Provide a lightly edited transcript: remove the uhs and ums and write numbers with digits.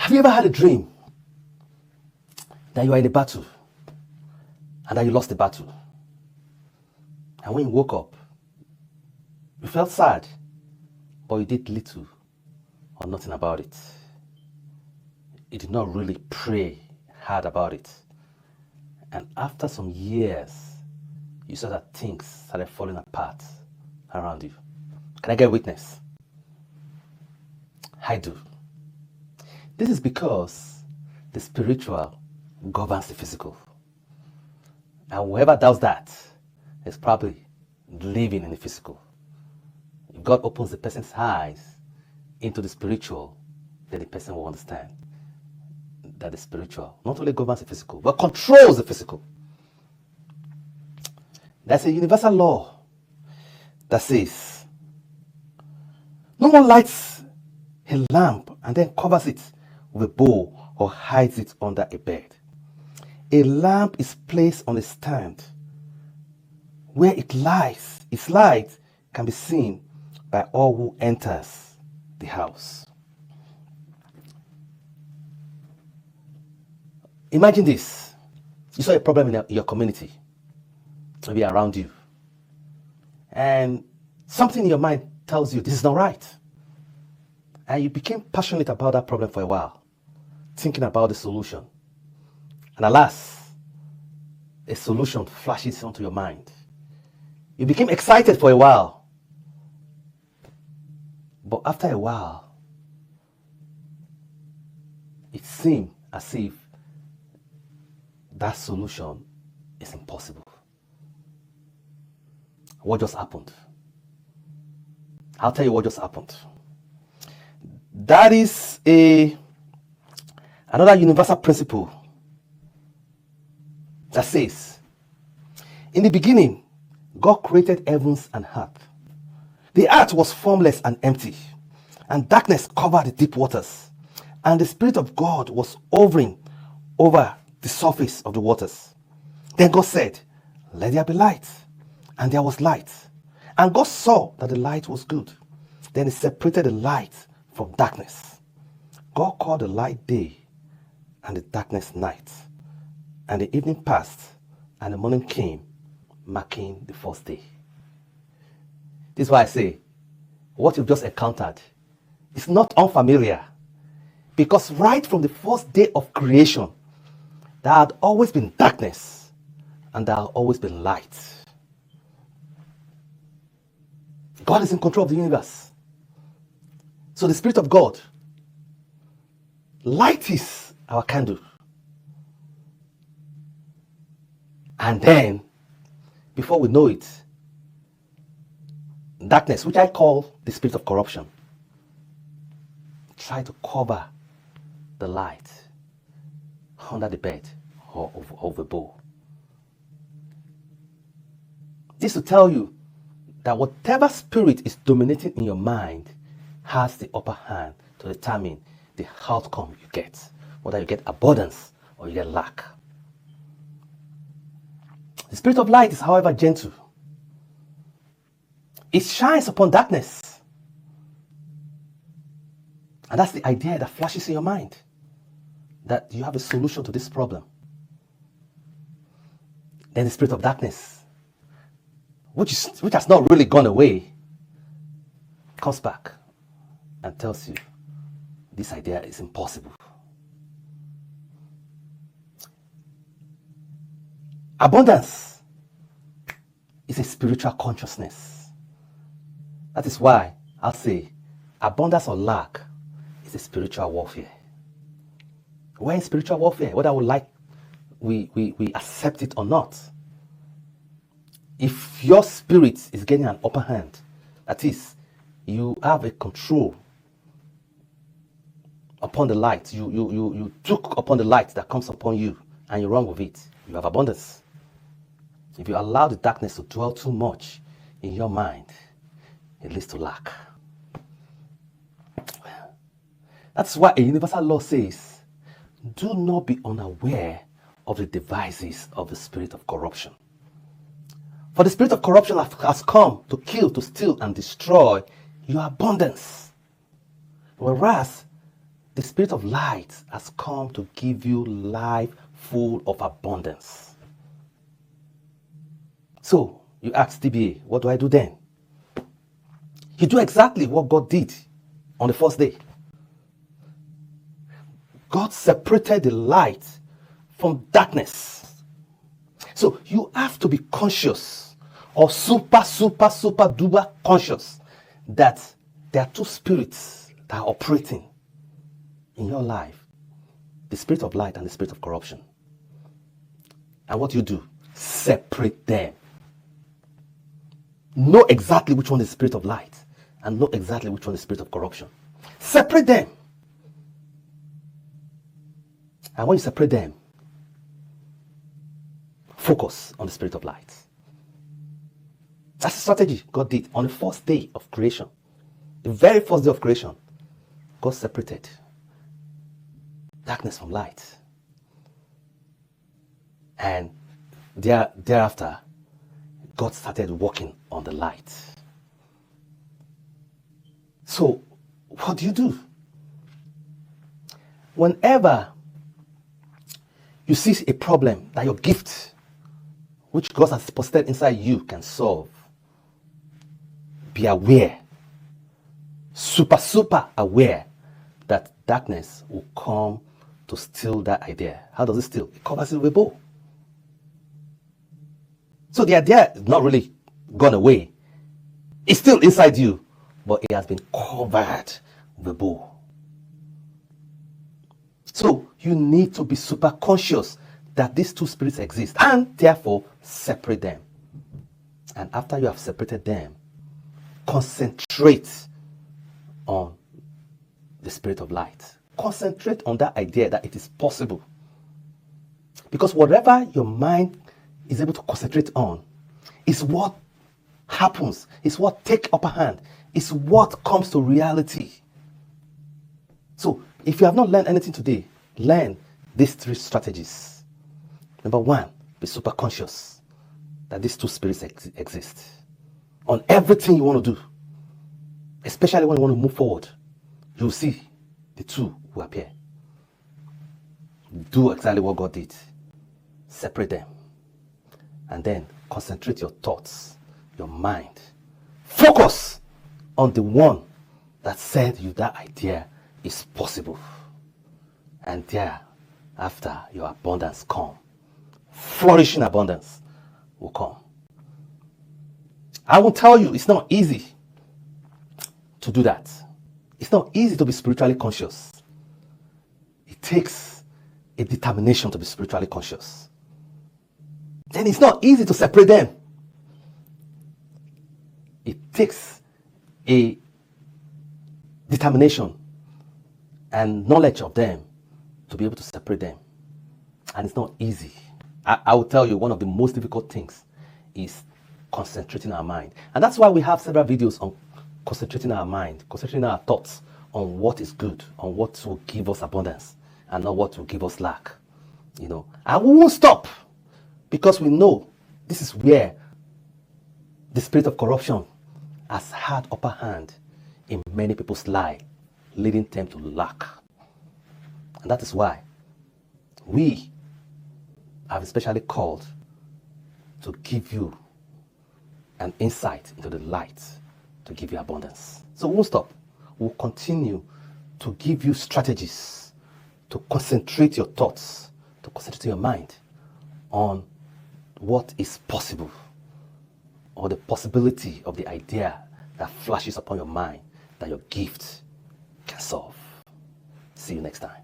Have you ever had a dream that you are in a battle and that you lost the battle? And when you woke up, you felt sad, but you did little or nothing about it. You did not really pray hard about it. And after some years, you saw that things started falling apart around you. Can I get a witness? I do. This is because the spiritual governs the physical. And whoever does that is probably living in the physical. If God opens the person's eyes into the spiritual, then the person will understand that the spiritual not only governs the physical, but controls the physical. There's a universal law that says, no one lights a lamp and then covers it with a bowl or hides it under a bed. A lamp is placed on a stand where it lies. Its light can be seen by all who enters the house. Imagine this. You saw a problem in your community, maybe around you, and something in your mind tells you this is not right. And you became passionate about that problem for a while, thinking about the solution. And alas, a solution flashes onto your mind. You became excited for a while. But after a while, it seemed as if that solution is impossible. What just happened? I'll tell you what just happened. That is another universal principle that says, in the beginning, God created heavens and earth. The earth was formless and empty, and darkness covered the deep waters, and the Spirit of God was hovering over the surface of the waters. Then God said, let there be light, and there was light. And God saw that the light was good. Then he separated the light from darkness. God called the light day, and the darkness night. And the evening passed, and the morning came, marking the first day. This is why I say, what you've just encountered is not unfamiliar. Because right from the first day of creation, there had always been darkness, and there had always been light. God is in control of the universe. So the Spirit of God lights our candle. And then, before we know it, darkness, which I call the spirit of corruption, try to cover the light under the bed or over the bowl. This to tell you that whatever spirit is dominating in your mind has the upper hand to determine the outcome you get, whether you get abundance or you get lack. The spirit of light is, however, gentle. It shines upon darkness. And that's the idea that flashes in your mind, that you have a solution to this problem. Then the spirit of darkness, which has not really gone away, comes back and tells you this idea is impossible. Abundance is a spiritual consciousness. That is why I'll say abundance or lack is a spiritual warfare. We're in spiritual warfare, whether we accept it or not. If your spirit is getting an upper hand, that is, you have a control upon the light, you took upon the light that comes upon you and you run with it, you have abundance. If you allow the darkness to dwell too much in your mind, it leads to lack. That's why a universal law says, do not be unaware of the devices of the spirit of corruption. For the spirit of corruption has come to kill, to steal, and destroy your abundance. Whereas The spirit of light has come to give you life full of abundance. So you ask TBA, what do I do then? You do exactly what God did on the first day. God separated the light from darkness. So you have to be conscious, or super duper conscious, that there are two spirits that are operating in your life: the spirit of light and the spirit of corruption. And what you do? Separate them. Know exactly which one is the spirit of light and know exactly which one is the spirit of corruption. Separate them. And when you separate them, focus on the spirit of light. That's the strategy God did on the first day of creation. The very first day of creation, God separated darkness from light. And thereafter, God started working on the light. So, what do? Whenever you see a problem that your gift, which God has deposited inside you, can solve, be aware, super aware, that darkness will come to steal that idea. How does it steal? It covers it with a bow. So the idea is not really gone away. It's still inside you, but it has been covered with a bow. So you need to be super conscious that these two spirits exist and therefore separate them. And after you have separated them, concentrate on the spirit of light. Concentrate on that idea that it is possible. Because whatever your mind is able to concentrate on is what happens, is what takes upper hand, is what comes to reality. So if you have not learned anything today, learn these three strategies. Number one, be super conscious that these two spirits exist on everything you want to do. Especially when you want to move forward, you'll see the two will appear. Do exactly what God did. Separate them. And then concentrate your thoughts, your mind. Focus on the one that said you that idea is possible. And thereafter, your abundance come. Flourishing abundance will come. I will tell you, it's not easy to do that. It's not easy to be spiritually conscious. It takes a determination to be spiritually conscious. Then it's not easy to separate them. It takes a determination and knowledge of them to be able to separate them. And it's not easy. I will tell you, one of the most difficult things is concentrating our mind. And that's why we have several videos on concentrating our mind, concentrating our thoughts on what is good, on what will give us abundance, and not what will give us lack. And we won't stop, because we know this is where the spirit of corruption has had upper hand in many people's lives, leading them to lack. And that is why we have especially called to give you an insight into the light, to give you abundance. So we won't stop. We'll continue to give you strategies to concentrate your thoughts, to concentrate your mind on what is possible, or the possibility of the idea that flashes upon your mind that your gift can solve. See you next time.